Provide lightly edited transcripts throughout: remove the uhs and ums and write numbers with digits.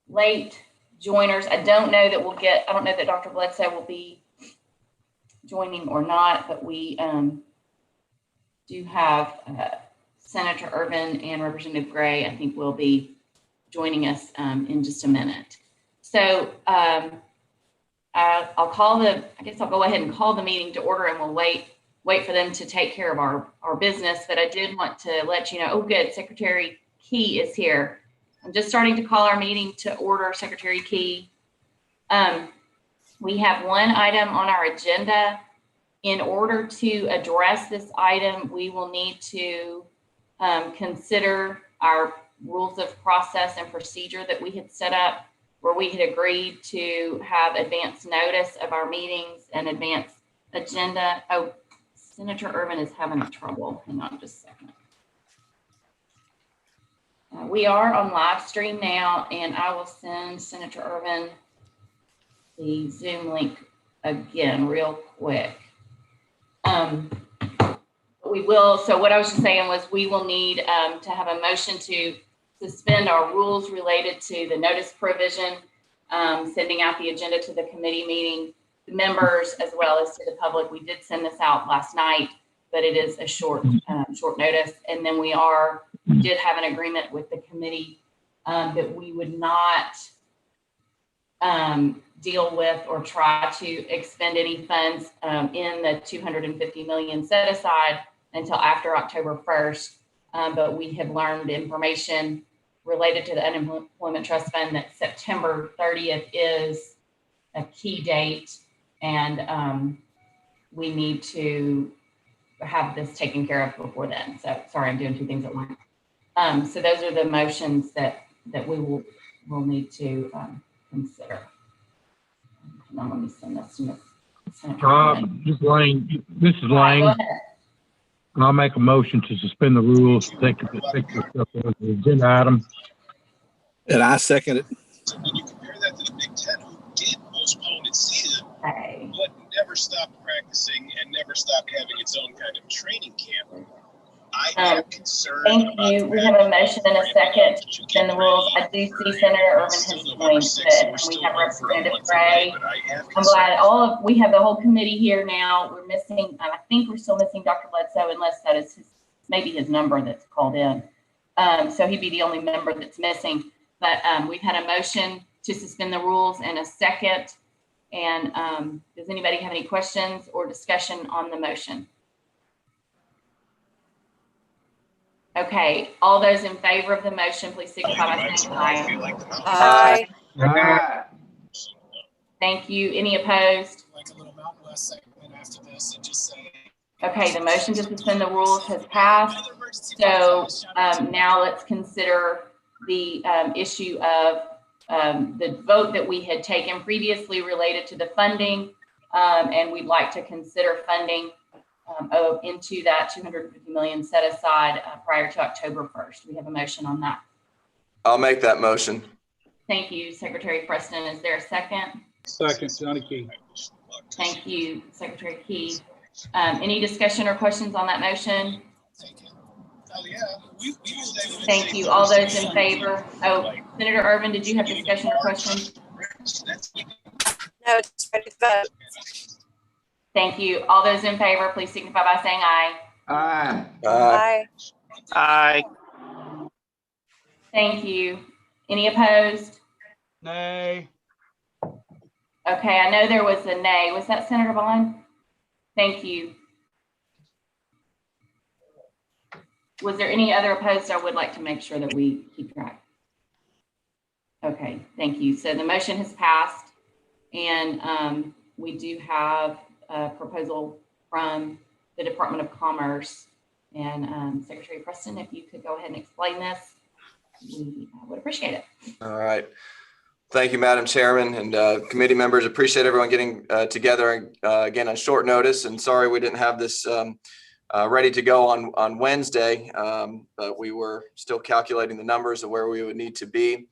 late joiners. I don't know that Dr. Bledsoe will be joining or not, but we do have Senator Irvin and Representative Gray, I think, will be joining us in just a minute. So I'll go ahead and call the meeting to order, and we'll wait for them to take care of our business. But I did want to let you know, oh good, Secretary Key is here. I'm just starting to call our meeting to order, Secretary Key. We have one item on our agenda. In order to address this item, we will need to consider our rules of process and procedure that we had set up, where we had agreed to have advance notice of our meetings and advance agenda. Oh, Senator Irvin is having trouble. Hang on just a second. We are on live stream now, and I will send Senator Irvin the Zoom link again real quick. So what I was just saying was we will need to have a motion to suspend our rules related to the notice provision, sending out the agenda to the committee meeting members as well as to the public. We did send this out last night, but it is a short notice. And then we did have an agreement with the committee that we would not deal with or try to expend any funds in the $250 million set aside until after October 1st. But we have learned information related to the Unemployment Trust Fund that September 30th is a key date, and we need to have this taken care of before then. So sorry, I'm doing two things at once. So those are the motions that we will need to consider. Now let me send this to Ms. Lang. This is Lang. Go ahead. I'll make a motion to suspend the rules, take this up as an agenda item. And I second it. So when you compare that to the Big Ten, who did postpone its season, Okay. but never stopped practicing and never stopped having its own kind of training camp, I am concerned. Thank you. We have a motion and a second to suspend the rules. I do see Senator Irvin has joined it. We have Representative Gray. I'm glad we have the whole committee here now. We're missing, I think we're still missing Dr. Bledsoe, unless that is maybe his number that's called in. So he'd be the only member that's missing. But we've had a motion to suspend the rules and a second. And does anybody have any questions or discussion on the motion? Okay, all those in favor of the motion, please signify by saying aye. Aye. Aye. Thank you. Any opposed? Like a little Mountain West segment after this and just say. Okay, the motion to suspend the rules has passed. So now let's consider the issue of the vote that we had taken previously related to the funding, and we'd like to consider funding into that $250 million set aside prior to October 1st. We have a motion on that. I'll make that motion. Thank you, Secretary Preston. Is there a second? Second, Johnny Key. Thank you, Secretary Key. Any discussion or questions on that motion? Thank you. All those in favor? Oh, Senator Irvin, did you have discussion or questions? No, it's ready to vote. Thank you. All those in favor, please signify by saying aye. Aye. Aye. Aye. Thank you. Any opposed? Nay. Okay, I know there was a nay. Was that Senator Bond? Thank you. Was there any other opposed? I would like to make sure that we keep track. Okay, thank you. So the motion has passed, and we do have a proposal from the Department of Commerce. And Secretary Preston, if you could go ahead and explain this, we would appreciate it. All right. Thank you, Madam Chairman and committee members. Appreciate everyone getting together again on short notice. And sorry we didn't have this ready to go on Wednesday, but we were still calculating the numbers of where we would need to be.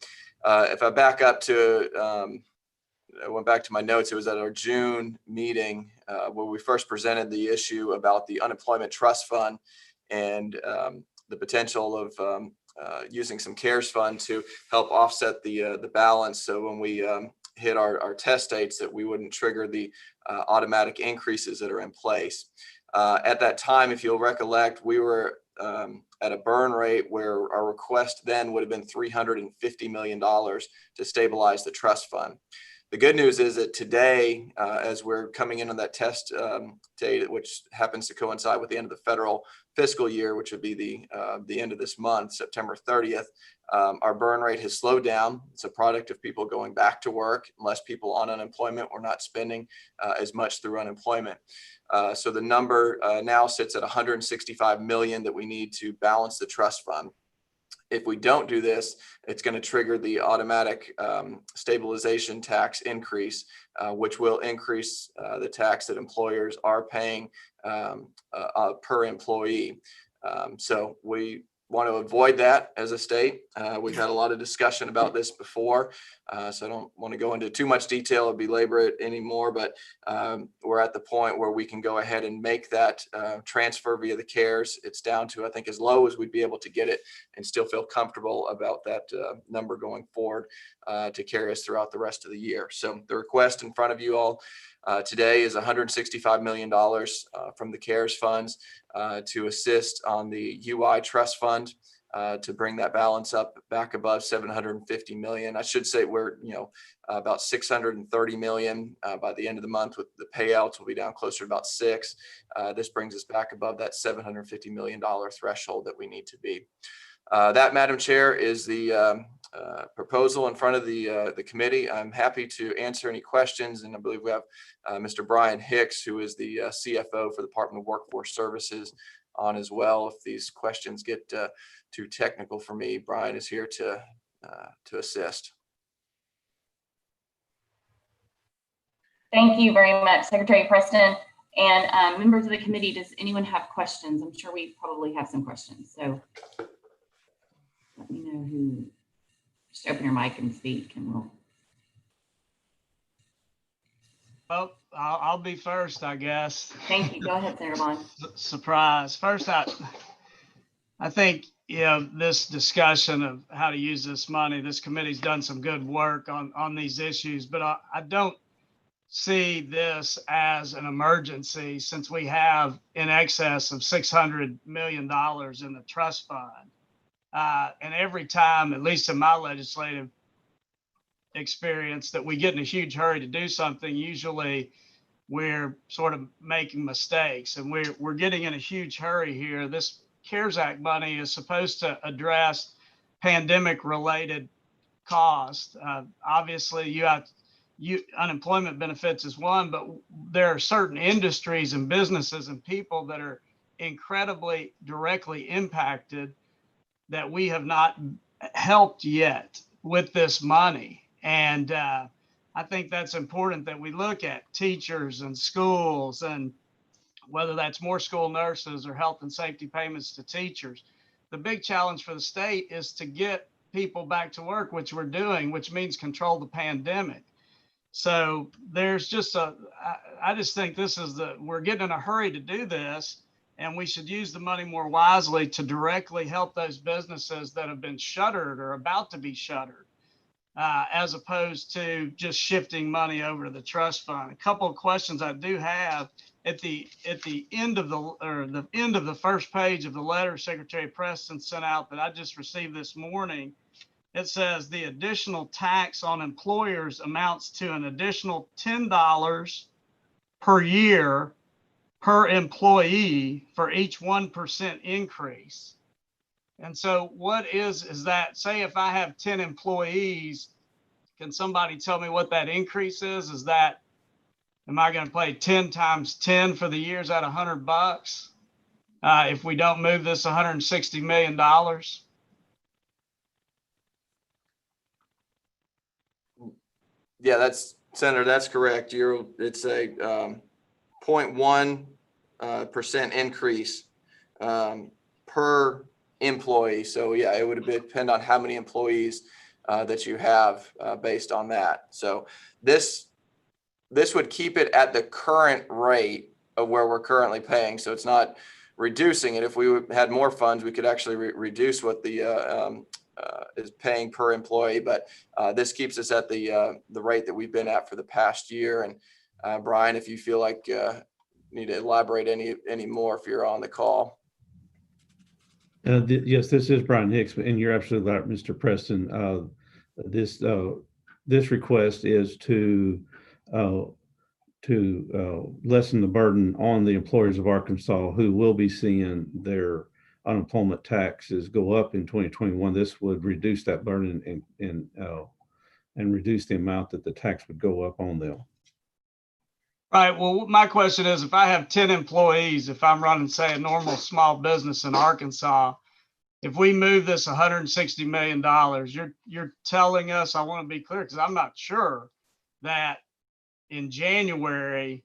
If I back up to, I went back to my notes, it was at our June meeting where we first presented the issue about the Unemployment Trust Fund and the potential of using some CARES fund to help offset the balance. So when we hit our test dates, that we wouldn't trigger the automatic increases that are in place. At that time, if you'll recollect, we were at a burn rate where our request then would have been $350 million to stabilize the trust fund. The good news is that today, as we're coming in on that test date, which happens to coincide with the end of the federal fiscal year, which would be the end of this month, September 30th, our burn rate has slowed down. It's a product of people going back to work, less people on unemployment. We're not spending as much through unemployment. So the number now sits at 165 million that we need to balance the trust fund. If we don't do this, it's going to trigger the automatic stabilization tax increase, which will increase the tax that employers are paying per employee. So we want to avoid that as a state. We've had a lot of discussion about this before, so I don't want to go into too much detail or belabor it anymore, but we're at the point where we can go ahead and make that transfer via the CARES. It's down to, I think, as low as we'd be able to get it and still feel comfortable about that number going forward to carry us throughout the rest of the year. So the request in front of you all today is $165 million from the CARES funds to assist on the UI trust fund to bring that balance up back above 750 million. I should say we're about 630 million by the end of the month. With the payouts, will be down closer to about 6. This brings us back above that $750 million threshold that we need to be. That, Madam Chair, is the proposal in front of the committee. I'm happy to answer any questions, and I believe we have Mr. Brian Hicks, who is the CFO for the Department of Workforce Services, on as well. If these questions get too technical for me, Brian is here to assist. Thank you very much, Secretary Preston. And members of the committee, does anyone have questions? I'm sure we probably have some questions. So let me know who, just open your mic and speak and we'll. Well, I'll be first, I guess. Thank you. Go ahead, Senator Bond. Surprise. First, I think, this discussion of how to use this money, this committee's done some good work on these issues, but I don't see this as an emergency since we have in excess of $600 million in the trust fund. And every time, at least in my legislative experience, that we get in a huge hurry to do something, usually we're sort of making mistakes, and we're getting in a huge hurry here. This CARES Act money is supposed to address pandemic related costs. Obviously unemployment benefits is one, but there are certain industries and businesses and people that are incredibly directly impacted that we have not helped yet with this money. And I think that's important that we look at teachers and schools, and whether that's more school nurses or health and safety payments to teachers. The big challenge for the state is to get people back to work, which we're doing, which means control the pandemic. So there's just I just think we're getting in a hurry to do this, and we should use the money more wisely to directly help those businesses that have been shuttered or about to be shuttered, as opposed to just shifting money over to the trust fund. A couple of questions I do have at the end of the first page of the letter Secretary Preston sent out that I just received this morning. It says the additional tax on employers amounts to an additional $10 per year per employee for each 1% increase. And so what is that? Say if I have 10 employees, can somebody tell me what that increase is? Am I going to pay 10 times 10 for the years at $100 if we don't move this $160 million? Yeah, Senator, that's correct. It's a 0.1% increase per employee. So yeah, it would depend on how many employees that you have based on that. So this would keep it at the current rate of where we're currently paying. So it's not reducing it. If we had more funds, we could actually reduce what the is paying per employee. But this keeps us at the rate that we've been at for the past year. And Brian, if you feel like need to elaborate any more, if you're on the call. Yes, this is Brian Hicks, and you're absolutely right, Mr. Preston. This request is to lessen the burden on the employers of Arkansas who will be seeing their unemployment taxes go up in 2021. This would reduce that burden and reduce the amount that the tax would go up on them. Right. Well, my question is, if I have 10 employees, if I'm running, say, a normal small business in Arkansas, if we move this $160 million, you're telling us, I want to be clear, because I'm not sure that in January,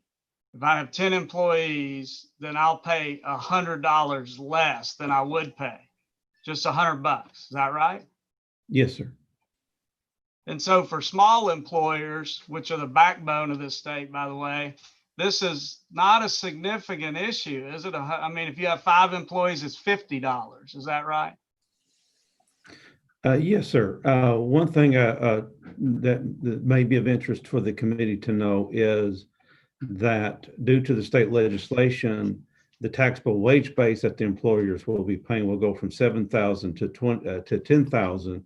if I have 10 employees, then I'll pay $100 less than I would pay, just $100. Is that right? Yes, sir. And so for small employers, which are the backbone of this state, by the way, this is not a significant issue, is it? I mean, if you have 5 employees, it's $50. Is that right? Yes, sir. One thing that may be of interest for the committee to know is that due to the state legislation, the taxable wage base that the employers will be paying will go from $7,000 to $10,000.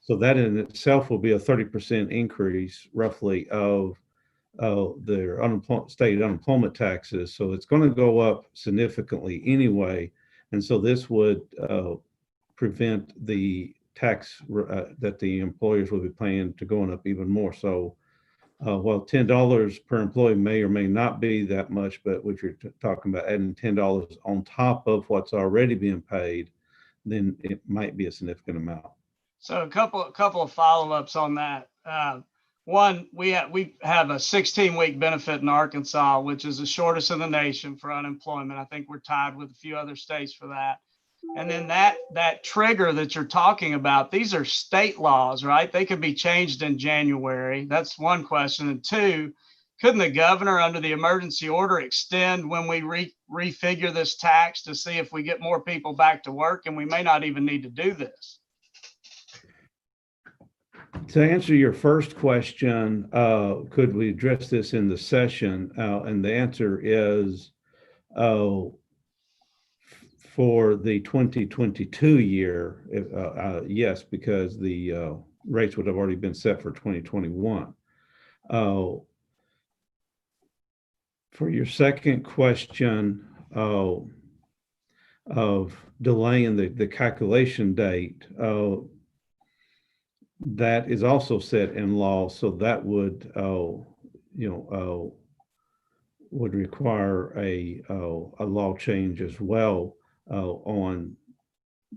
So that in itself will be a 30% increase, roughly, of their state unemployment taxes. So it's going to go up significantly anyway. And so this would prevent the tax that the employers will be paying to going up even more. So while $10 per employee may or may not be that much, but if you're talking about adding $10 on top of what's already being paid, then it might be a significant amount. So a couple of follow-ups on that. One, we have a 16-week benefit in Arkansas, which is the shortest in the nation for unemployment. I think we're tied with a few other states for that. And then that trigger that you're talking about, these are state laws, right? They could be changed in January. That's one question. And two, couldn't the governor under the emergency order extend when we refigure this tax to see if we get more people back to work? And we may not even need to do this. To answer your first question, could we address this in the session? And the answer is for the 2022 year, yes, because the rates would have already been set for 2021. For your second question of delaying the calculation date, that is also set in law, so that would would require a law change as well on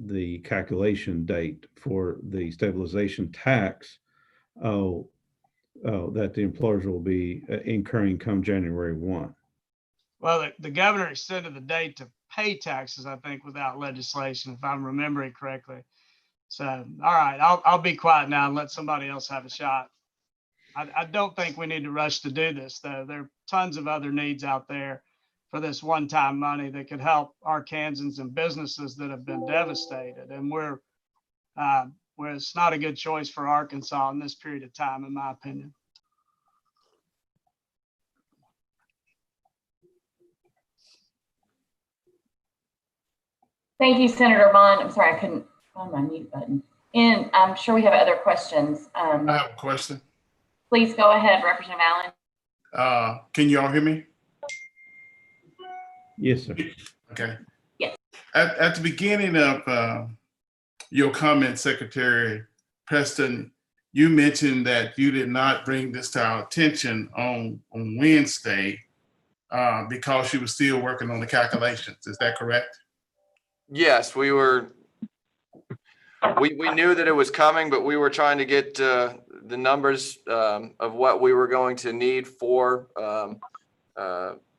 the calculation date for the stabilization tax that the employers will be incurring come January 1. Well, the governor extended the date to pay taxes, I think, without legislation, if I'm remembering correctly. So, all right, I'll be quiet now and let somebody else have a shot. I don't think we need to rush to do this, though. There are tons of other needs out there for this one-time money that could help Arkansans and businesses that have been devastated. And where it's not a good choice for Arkansas in this period of time, in my opinion. Thank you, Senator Bond. I'm sorry, I couldn't find my mute button. And I'm sure we have other questions. I have a question. Please go ahead, Representative Allen. Can you all hear me? Yes, sir. Okay. Yes. At the beginning of your comment, Secretary Preston, you mentioned that you did not bring this to our attention on Wednesday because you were still working on the calculations. Is that correct? Yes, we knew that it was coming, but we were trying to get the numbers of what we were going to need for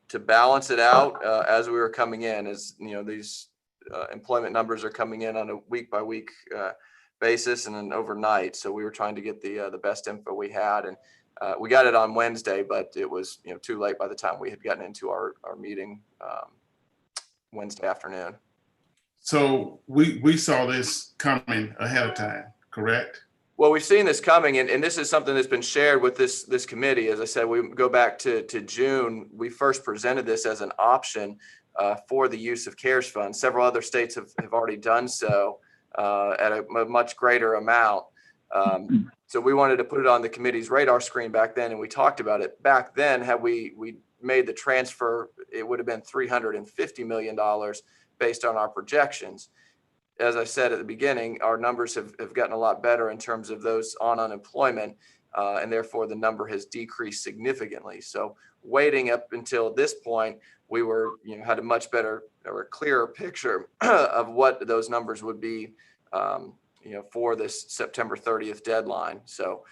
to balance it out as we were coming in. As you know, these employment numbers are coming in on a week-by-week basis and then overnight. So we were trying to get the best info we had, and we got it on Wednesday, but it was too late by the time we had gotten into our meeting Wednesday afternoon. So we saw this coming ahead of time, correct? Well, we've seen this coming, and this is something that's been shared with this committee. As I said, we go back to June. We first presented this as an option for the use of CARES funds. Several other states have already done so at a much greater amount. So we wanted to put it on the committee's radar screen back then, and we talked about it back then. Had we made the transfer, it would have been $350 million based on our projections. As I said at the beginning, our numbers have gotten a lot better in terms of those on unemployment, and therefore the number has decreased significantly. So waiting up until this point, we were, had a much better or a clearer picture of what those numbers would be, for this September 30th deadline. So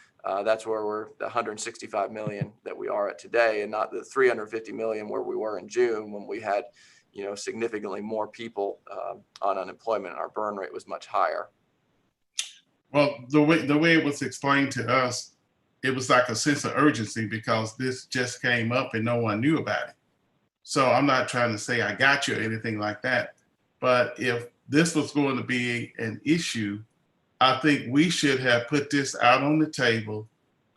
that's where we're the 165 million that we are at today, and not the 350 million where we were in June when we had significantly more people on unemployment, and our burn rate was much higher. Well, the way it was explained to us, it was like a sense of urgency because this just came up and no one knew about it. So I'm not trying to say I got you or anything like that, but if this was going to be an issue, I think we should have put this out on the table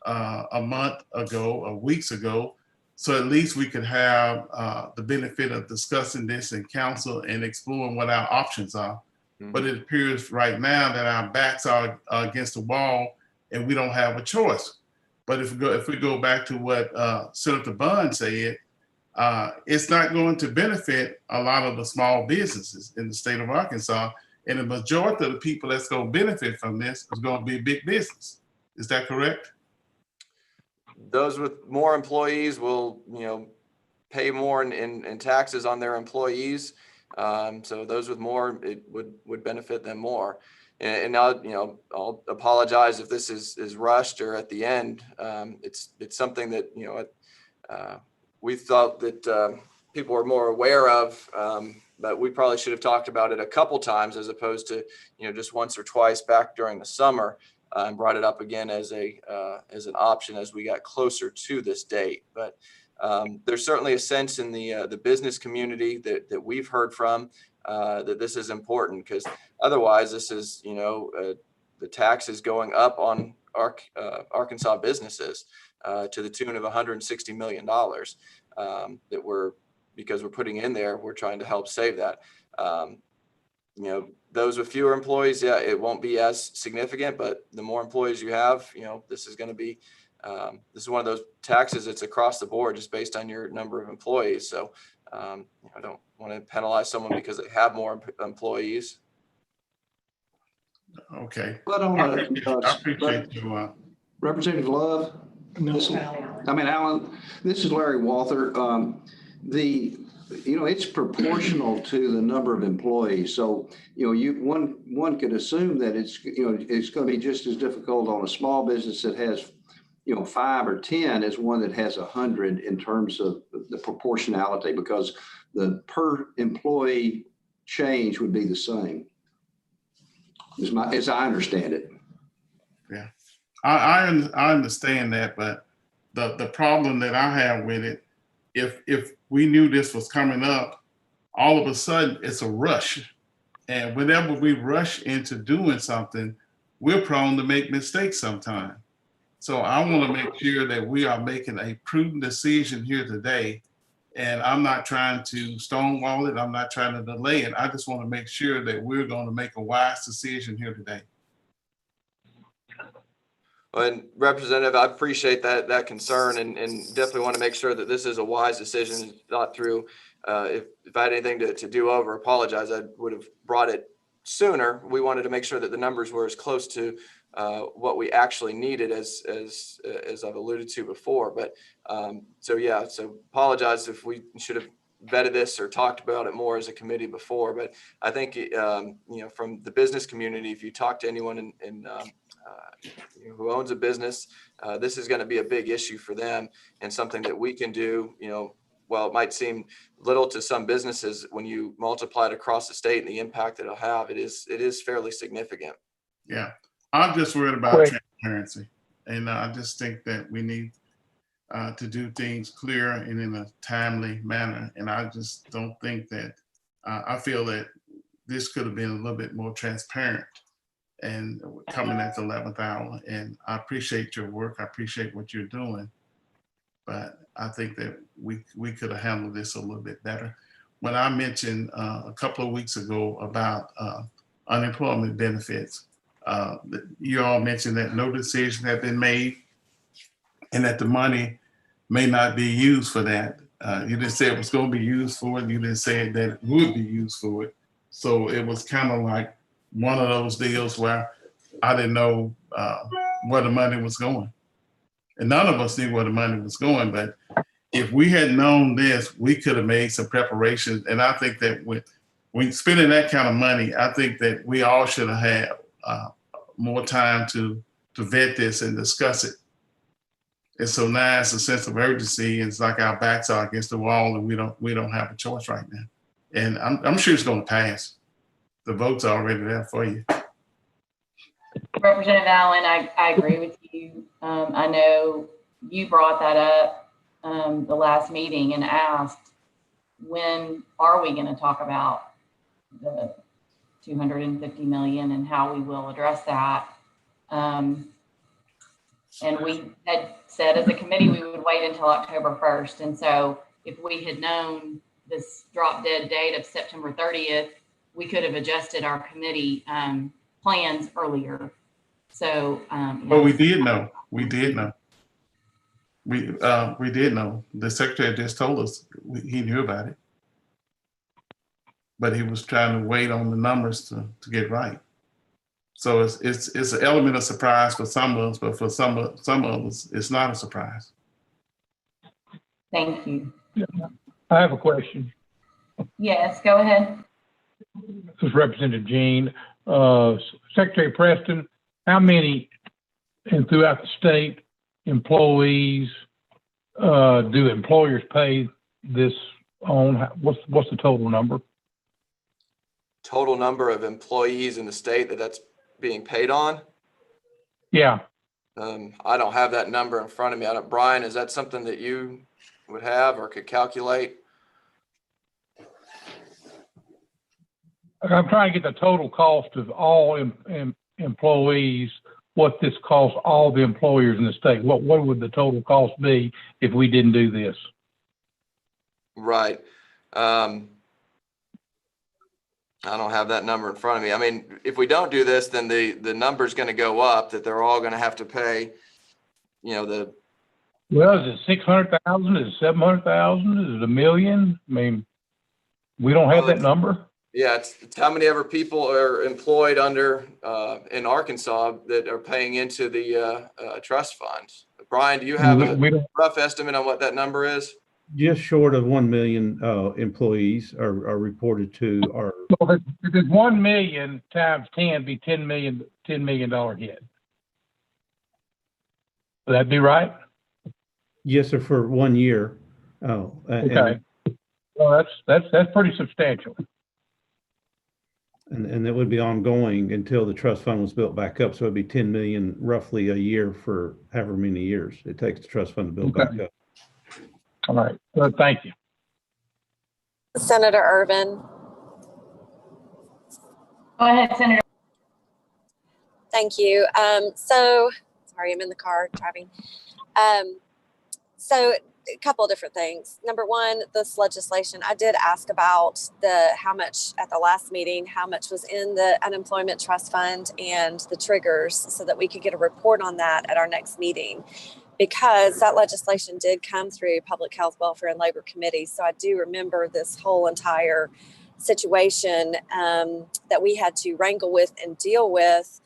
a month ago or weeks ago, so at least we could have the benefit of discussing this in council and exploring what our options are. Mm-hmm. But it appears right now that our backs are against the wall and we don't have a choice. But if we go back to what Senator Bond said, it's not going to benefit a lot of the small businesses in the state of Arkansas. And the majority of the people that's going to benefit from this is going to be big business. Is that correct? Those with more employees will, pay more in taxes on their employees. So those with more, it would benefit them more. And I'll apologize if this is rushed or at the end. It's something that, we thought that people were more aware of, but we probably should have talked about it a couple times as opposed to, just once or twice back during the summer. And brought it up again as an option as we got closer to this date. But there's certainly a sense in the business community that we've heard from that this is important, because otherwise this is the taxes going up on Arkansas businesses to the tune of $160 million that because we're putting in there, we're trying to help save that. Those with fewer employees, it won't be as significant, but the more employees you have, this is going to be, this is one of those taxes that's across the board just based on your number of employees. So I don't want to penalize someone because they have more employees. Okay. But I appreciate you. Representative Love, Alan, this is Larry Walther. It's proportional to the number of employees. So, one could assume that it's going to be just as difficult on a small business that has, 5 or 10 as one that has 100 in terms of the proportionality, because the per employee change would be the same, as I understand it. Yeah, I understand that, but the problem that I have with it, if we knew this was coming up, all of a sudden it's a rush. And whenever we rush into doing something, we're prone to make mistakes sometimes. So I want to make sure that we are making a prudent decision here today. And I'm not trying to stonewall it. I'm not trying to delay it. I just want to make sure that we're going to make a wise decision here today. And Representative, I appreciate that concern, and definitely want to make sure that this is a wise decision, thought through. If I had anything to do over, apologize. I would have brought it sooner. We wanted to make sure that the numbers were as close to what we actually needed as I've alluded to before. But so apologize if we should have vetted this or talked about it more as a committee before. But I think from the business community, if you talk to anyone who owns a business, this is going to be a big issue for them, and something that we can do. While it might seem little to some businesses, when you multiply it across the state and the impact that it'll have, it is fairly significant. Yeah, I'm just worried about transparency, and I just think that we need to do things clear and in a timely manner. And I just don't think that I feel that this could have been a little bit more transparent and coming at the 11th hour. And I appreciate your work. I appreciate what you're doing. But I think that we could have handled this a little bit better. When I mentioned a couple of weeks ago about unemployment benefits, you all mentioned that no decision had been made and that the money may not be used for that. You didn't say it was going to be used for it. You didn't say that it would be used for it. So it was kind of like one of those deals where I didn't know where the money was going. And none of us knew where the money was going. But if we had known this, we could have made some preparations. And I think that when spending that kind of money, I think that we all should have had more time to vet this and discuss it. And so now it's a sense of urgency. It's like our backs are against the wall, and we don't have a choice right now. And I'm sure it's going to pass. The votes are already there for you. Representative Allen, I agree with you. I know you brought that up the last meeting and asked, when are we going to talk about the 250 million and how we will address that? And we had said as a committee we would wait until October 1st. And so if we had known this drop dead date of September 30th, we could have adjusted our committee plans earlier. So, but we did know. We did know. We did know. The secretary just told us he knew about it, but he was trying to wait on the numbers to get right. So it's an element of surprise for some of us, but for some of us, it's not a surprise. Thank you. I have a question. Yes, go ahead. This is Representative Jean. Secretary Preston, how many and throughout the state employees do employers pay this on? What's the total number? Total number of employees in the state that's being paid on? Yeah. I don't have that number in front of me. Brian, is that something that you would have or could calculate? I'm trying to get the total cost of all employees, what this costs all the employers in the state. What would the total cost be if we didn't do this? Right. I don't have that number in front of me. I mean, if we don't do this, then the number's going to go up, that they're all going to have to pay, well, is it 600,000? Is it 700,000? Is it $1 million? I mean, we don't have that number. Yeah, it's how many ever people are employed under in Arkansas that are paying into the trust fund. Brian, do you have a rough estimate on what that number is? Just short of 1 million employees are reported to our. So if it's 1 million times 10, be $10 million hit. Would that be right? Yes, sir, for 1 year. Oh, okay. Well, that's pretty substantial. And that would be ongoing until the trust fund was built back up. So it'd be 10 million roughly a year for however many years it takes the trust fund to build back up. All right. Well, thank you. Senator Ervin. Go ahead, Senator. Thank you. So, sorry, I'm in the car driving. So a couple of different things. Number one, this legislation, I did ask about how much at the last meeting, how much was in the unemployment trust fund and the triggers so that we could get a report on that at our next meeting, because that legislation did come through Public Health, Welfare, and Labor Committee. So I do remember this whole entire situation that we had to wrangle with and deal with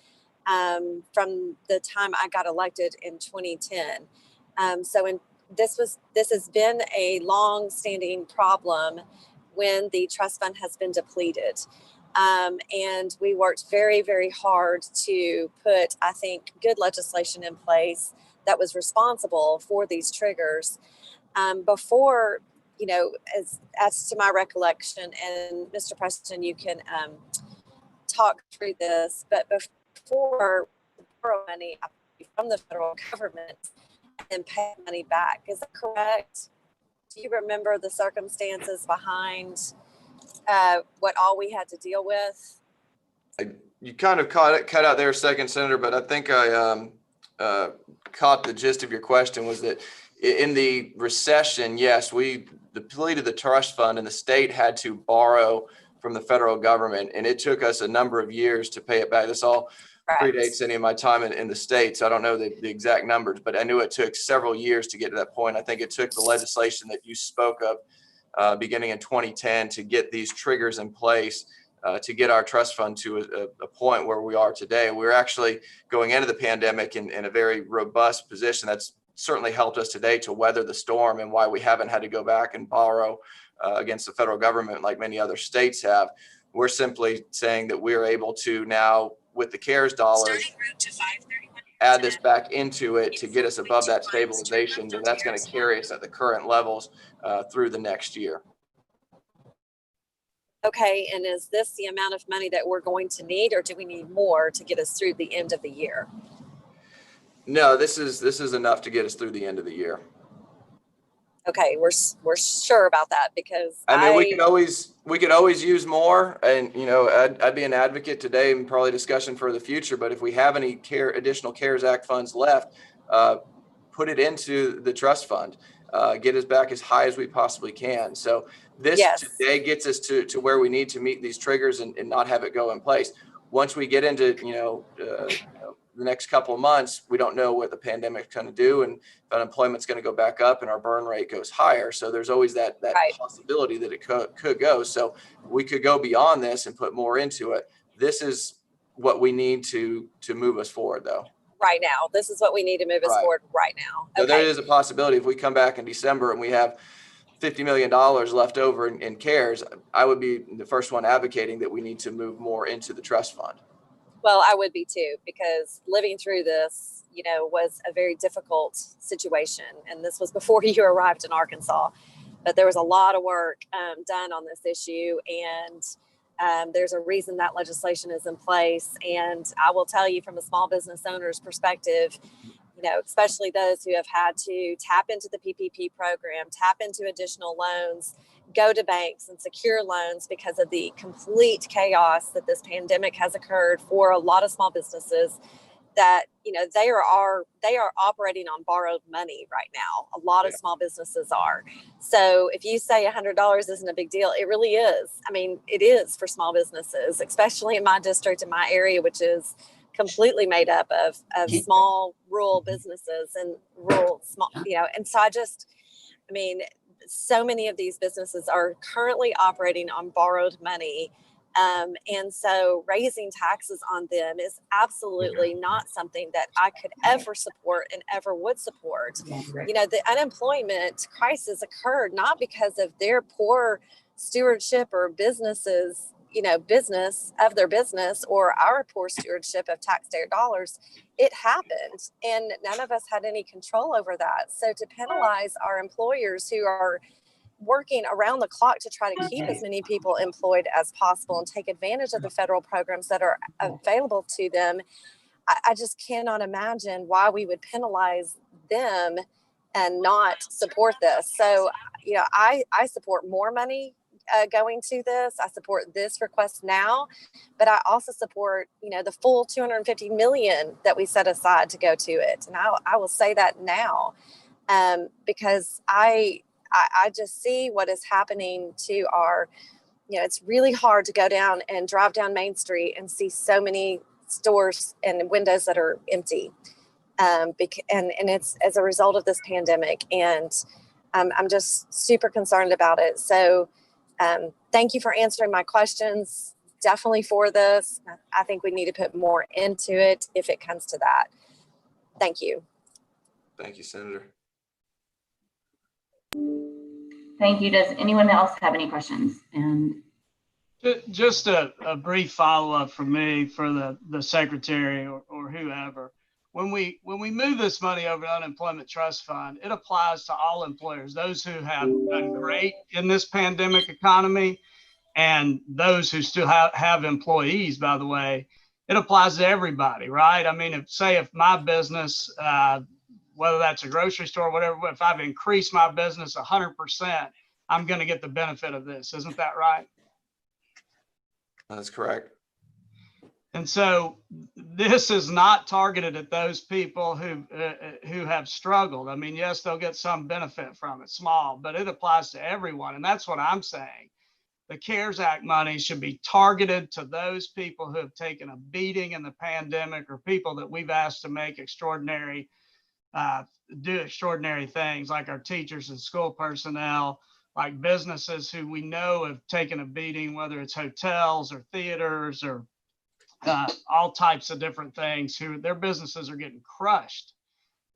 from the time I got elected in 2010. This has been a long-standing problem when the trust fund has been depleted. And we worked very, very hard to put, I think, good legislation in place that was responsible for these triggers. Before, as to my recollection, and Mr. Preston, you can talk through this, but before borrow money from the federal government and pay money back. Is that correct? Do you remember the circumstances behind what all we had to deal with. You kind of cut out there a second, Senator, but I think I caught the gist of your question was that in the recession, yes, we depleted the trust fund and the state had to borrow from the federal government. And it took us a number of years to pay it back. This all predates any of my time in the States. I don't know the exact numbers, but I knew it took several years to get to that point. I think it took the legislation that you spoke of beginning in 2010 to get these triggers in place. To get our trust fund to a point where we are today. We're actually going into the pandemic in a very robust position. That's certainly helped us today to weather the storm, and why we haven't had to go back and borrow against the federal government like many other states have. We're simply saying that we're able to now, with the CARES dollars, add this back into it to get us above that stabilization, and that's going to carry us at the current levels through the next year. Okay, and is this the amount of money that we're going to need, or do we need more to get us through the end of the year? No, this is enough to get us through the end of the year. Okay, we're sure about that, because I mean, we could always use more, and I'd be an advocate today and probably discussion for the future. But if we have any additional CARES Act funds left, put it into the trust fund. Get us back as high as we possibly can. So this today gets us to where we need to meet these triggers and not have it go in place. Once we get into the next couple of months, we don't know what the pandemic's going to do, and unemployment's going to go back up and our burn rate goes higher. So there's always that possibility that it could go. So we could go beyond this and put more into it. This is what we need to move us forward, though. Right now, this is what we need to move us forward right now. So there is a possibility if we come back in December and we have $50 million left over in CARES, I would be the first one advocating that we need to move more into the trust fund. Well, I would be too, because living through this, was a very difficult situation. And this was before you arrived in Arkansas, but there was a lot of work done on this issue, and there's a reason that legislation is in place. And I will tell you, from a small business owner's perspective, especially those who have had to tap into the PPP program, tap into additional loans, go to banks and secure loans because of the complete chaos that this pandemic has occurred for a lot of small businesses, that they are operating on borrowed money right now. A lot of small businesses are. So if you say $100 isn't a big deal, it really is. I mean, it is for small businesses, especially in my district, in my area, which is completely made up of small rural businesses and rural small, and so so many of these businesses are currently operating on borrowed money. And so raising taxes on them is absolutely not something that I could ever support and ever would support. The unemployment crisis occurred not because of their poor stewardship or businesses, business of their business, or our poor stewardship of taxpayer dollars. It happened, and none of us had any control over that. So to penalize our employers who are working around the clock to try to keep as many people employed as possible and take advantage of the federal programs that are available to them, I just cannot imagine why we would penalize them and not support this. So, I support more money going to this. I support this request now, but I also support, the full $250 million that we set aside to go to it. And I will say that now, because I just see what is happening to our, it's really hard to go down and drive down Main Street and see so many stores and windows that are empty. And it's as a result of this pandemic. And I'm just super concerned about it. So thank you for answering my questions. Definitely for this. I think we need to put more into it if it comes to that. Thank you. Thank you, Senator. Thank you. Does anyone else have any questions? And just a brief follow-up from me for the secretary or whoever. When we move this money over to unemployment trust fund, it applies to all employers, those who have done great in this pandemic economy, and those who still have employees, by the way. It applies to everybody, right? I mean, if my business, whether that's a grocery store or whatever, if I've increased my business 100%, I'm going to get the benefit of this. Isn't that right? That's correct. And so this is not targeted at those people who have struggled. I mean, yes, they'll get some benefit from it, small, but it applies to everyone. And that's what I'm saying. The CARES Act money should be targeted to those people who have taken a beating in the pandemic, or people that we've asked to make do extraordinary things, like our teachers and school personnel, like businesses who we know have taken a beating, whether it's hotels or theaters or all types of different things, who their businesses are getting crushed.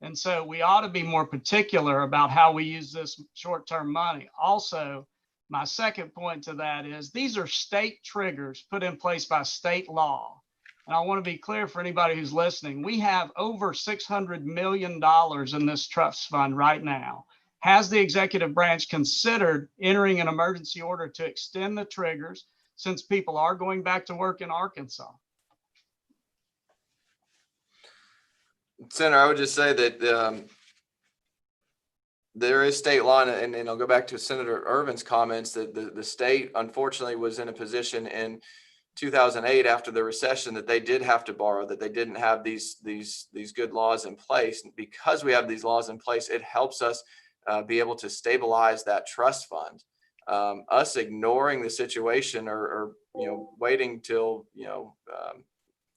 And so we ought to be more particular about how we use this short-term money. Also, my second point to that is these are state triggers put in place by state law. And I want to be clear for anybody who's listening, we have over $600 million in this trust fund right now. Has the executive branch considered entering an emergency order to extend the triggers, since people are going back to work in Arkansas? Senator, I would just say that there is state law, and I'll go back to Senator Irvin's comments, that the state unfortunately was in a position in 2008 after the recession that they did have to borrow, that they didn't have these good laws in place. And because we have these laws in place, it helps us be able to stabilize that trust fund. Us ignoring the situation or waiting till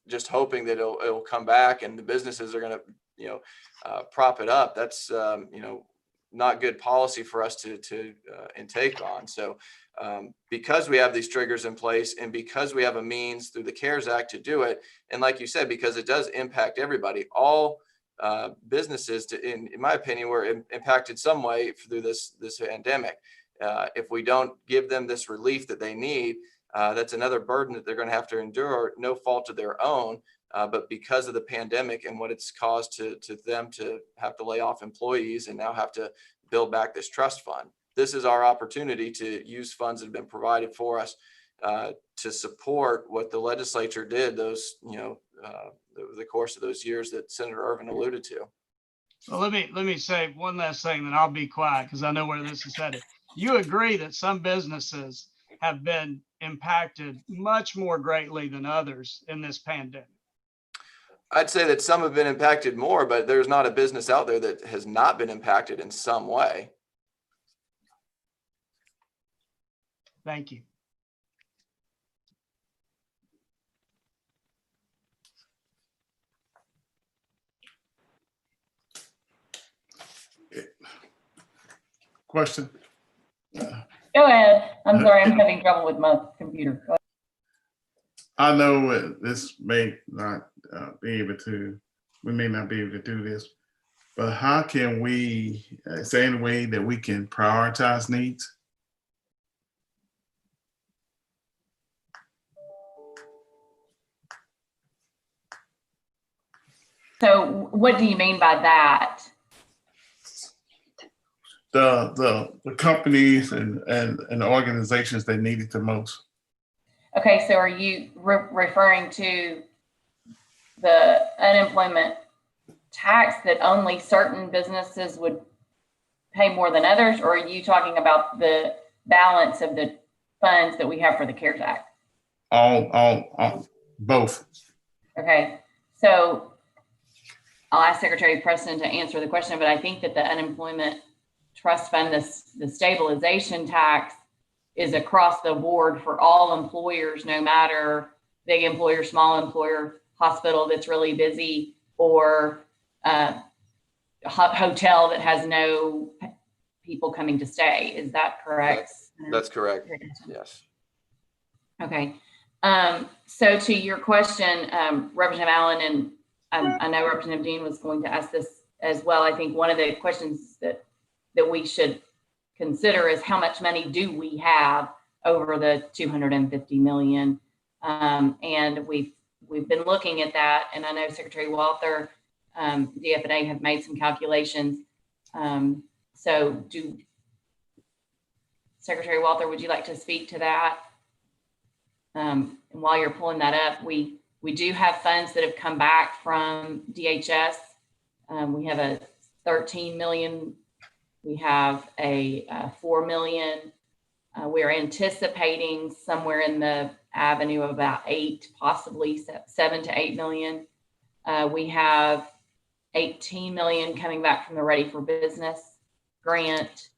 just hoping that it'll come back and the businesses are going to prop it up, that's not good policy for us to intake on. So because we have these triggers in place, and because we have a means through the CARES Act to do it, and like you said, because it does impact everybody, all businesses, in my opinion, were impacted some way through this pandemic. If we don't give them this relief that they need, that's another burden that they're going to have to endure, no fault of their own, but because of the pandemic and what it's caused to them to have to lay off employees and now have to build back this trust fund. This is our opportunity to use funds that have been provided for us to support what the legislature did the course of those years that Senator Irvin alluded to. Well, let me say one last thing, then I'll be quiet because I know where this is headed. You agree that some businesses have been impacted much more greatly than others in this pandemic? I'd say that some have been impacted more, but there's not a business out there that has not been impacted in some way. Thank you. Question? Go ahead. I'm sorry, I'm having trouble with my computer. Go ahead. I know this may not we may not be able to do this, but how can we, is there any way that we can prioritize needs? So what do you mean by that? The companies and organizations that need it the most. Okay, so are you referring to the unemployment tax that only certain businesses would pay more than others, or are you talking about the balance of the funds that we have for the CARES Act? All both. Okay, so I'll ask Secretary Preston to answer the question, but I think that the unemployment trust fund, the stabilization tax, is across the board for all employers, no matter big employer, small employer, hospital that's really busy, or hotel that has no people coming to stay. Is that correct? That's correct. Yes. Okay. So to your question, Representative Allen, and I know Representative Dean was going to ask this as well. I think one of the questions that we should consider is how much money do we have over the 250 million? And we've been looking at that, and I know Secretary Walther, DFNA have made some calculations. So Secretary Walther, would you like to speak to that? And while you're pulling that up, we do have funds that have come back from DHS. We have a 13 million. We have a 4 million. We're anticipating somewhere in the Avenue of about 8, possibly 7 to 8 million. We have 18 million coming back from the Ready for Business grant.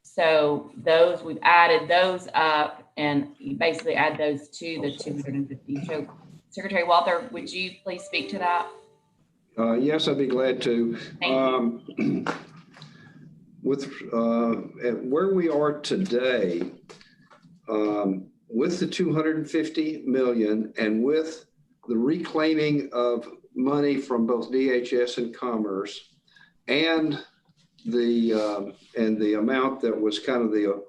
So those, we've added those up, and you basically add those to the 250. So Secretary Walther, would you please speak to that? Yes, I'd be glad to. Thank you. With at where we are today, with the 250 million and with the reclaiming of money from both DHS and Commerce, and the amount that was kind of the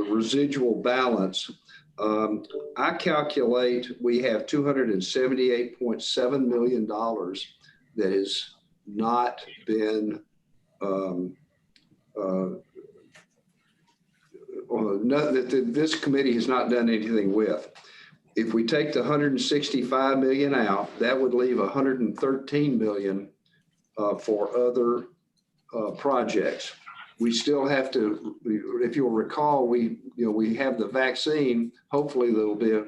residual balance, I calculate we have $278.7 million that has not been that this committee has not done anything with. If we take the 165 million out, that would leave 113 million for other projects. We still have to, if you'll recall, we have the vaccine. Hopefully there'll be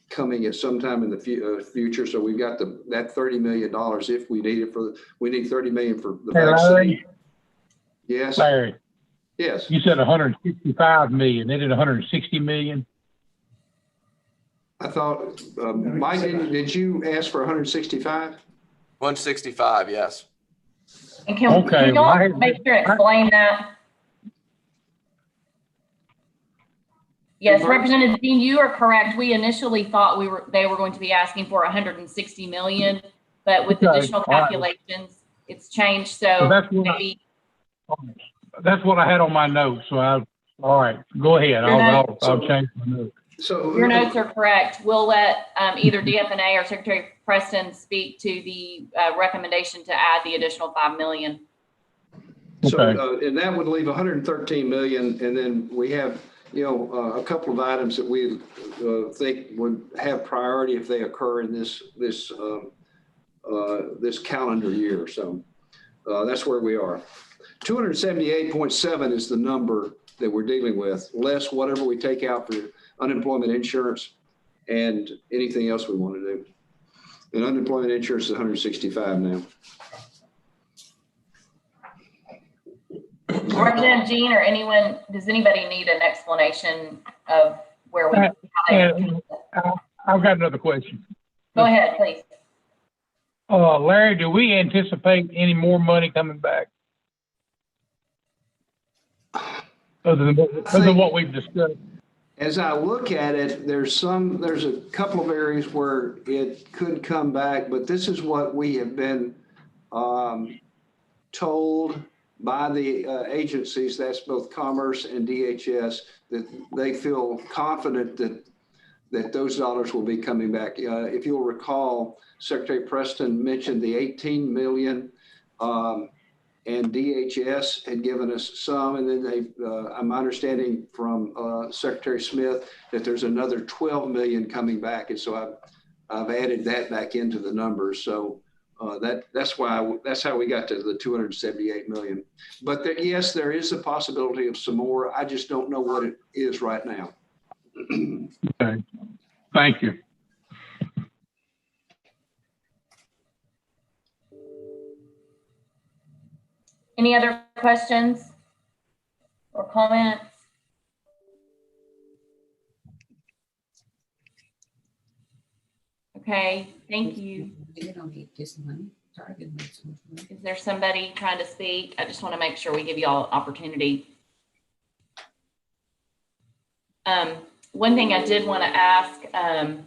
coming at some time in the future. So we've got that $30 million if we need it we need 30 million for the vaccine. Larry? Yes. Larry, yes. you said 165 million. They did 160 million. I thought, Mike, did you ask for 165? 165, yes. And can you make sure and explain that? Yes, Representative Dean, you are correct. We initially thought they were going to be asking for 160 million, but with additional calculations, it's changed. So maybe that's what I had on my notes. So all right, go ahead. I'll change my notes. So your notes are correct. We'll let either DFNA or Secretary Preston speak to the recommendation to add the additional 5 million. So, and that would leave 113 million. And then we have, a couple of items that we think would have priority if they occur in this calendar year. So that's where we are. 278.7 is the number that we're dealing with, less whatever we take out for unemployment insurance and anything else we want to do. And unemployment insurance is 165 now. Representative Jean or anyone, does anybody need an explanation of where we I've got another question. Go ahead, please. Larry, do we anticipate any more money coming back? Other than what we've discussed? As I look at it, there's a couple of areas where it could come back, but this is what we have been told by the agencies, that's both Commerce and DHS, that they feel confident that those dollars will be coming back. If you'll recall, Secretary Preston mentioned the 18 million, and DHS had given us some, and then I'm understanding from Secretary Smith that there's another 12 million coming back, and so I've added that back into the numbers. So that's how we got to the 278 million. But yes, there is a possibility of some more. I just don't know what it is right now. Okay, thank you. Any other questions or comments? Okay, thank you. Is there somebody trying to speak? I just want to make sure we give you all opportunity. One thing I did want to ask, and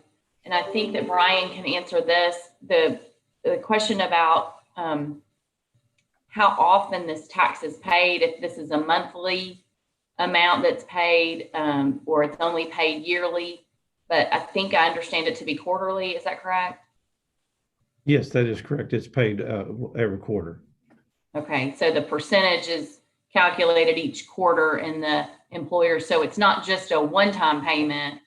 I think that Brian can answer this, the question about how often this tax is paid, if this is a monthly amount that's paid or it's only paid yearly, but I think I understand it to be quarterly. Is that correct? Yes, that is correct. It's paid every quarter. Okay, so the percentage is calculated each quarter in the employer. So it's not just a one-time payment,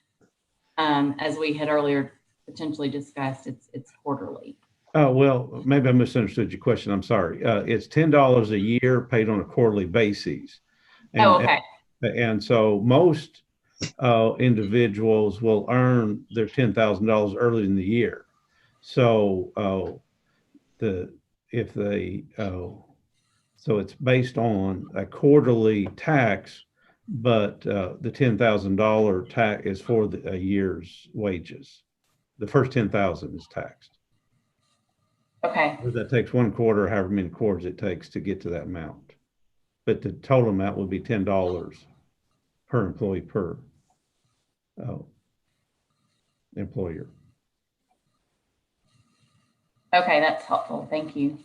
as we had earlier potentially discussed, it's quarterly. Oh, well, maybe I misunderstood your question. I'm sorry. It's $10 a year paid on a quarterly basis. And, okay. And so most individuals will earn their $10,000 early in the year. So so it's based on a quarterly tax, but the $10,000 tax is for a year's wages. The first 10,000 is taxed. Okay. That takes one quarter, however many quarters it takes to get to that amount. But the total amount would be $10 per employee per employer. Okay, that's helpful. Thank you.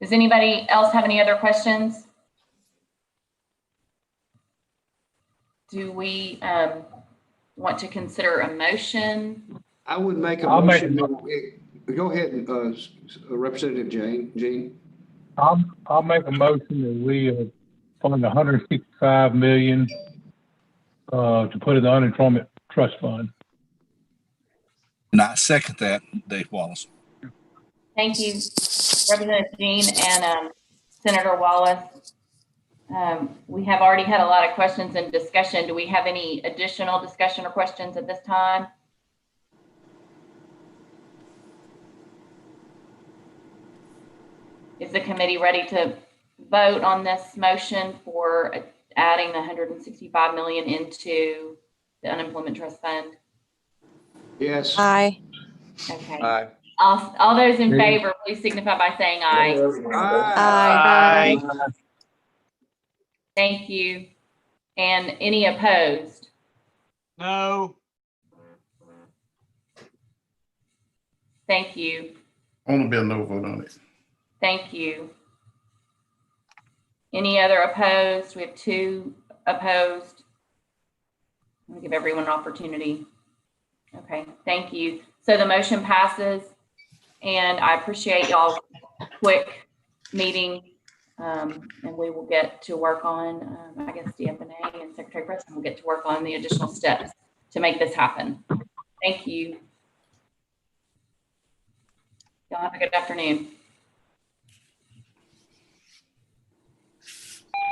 Does anybody else have any other questions? Do we want to consider a motion? I would make a I'll make a motion. Go ahead, Representative Jean. I'll make a motion that we fund 165 million to put in the unemployment trust fund. And I second that, Dave Wallace. Thank you, Representative Jean and Senator Wallace. We have already had a lot of questions and discussion. Do we have any additional discussion or questions at this time? Is the committee ready to vote on this motion for adding the 165 million into the unemployment trust fund? Yes. Aye. Okay. Aye. All those in favor, please signify by saying aye. Aye. Aye. Thank you. And any opposed? No. Thank you. On the bill, no vote on it. Thank you. Any other opposed? We have 2 opposed. I'll give everyone an opportunity. Okay, thank you. So the motion passes, and I appreciate y'all's quick meeting. And we will get to work on, I guess, DFNA and Secretary Preston will get to work on the additional steps to make this happen. Thank you. Y'all have a good afternoon.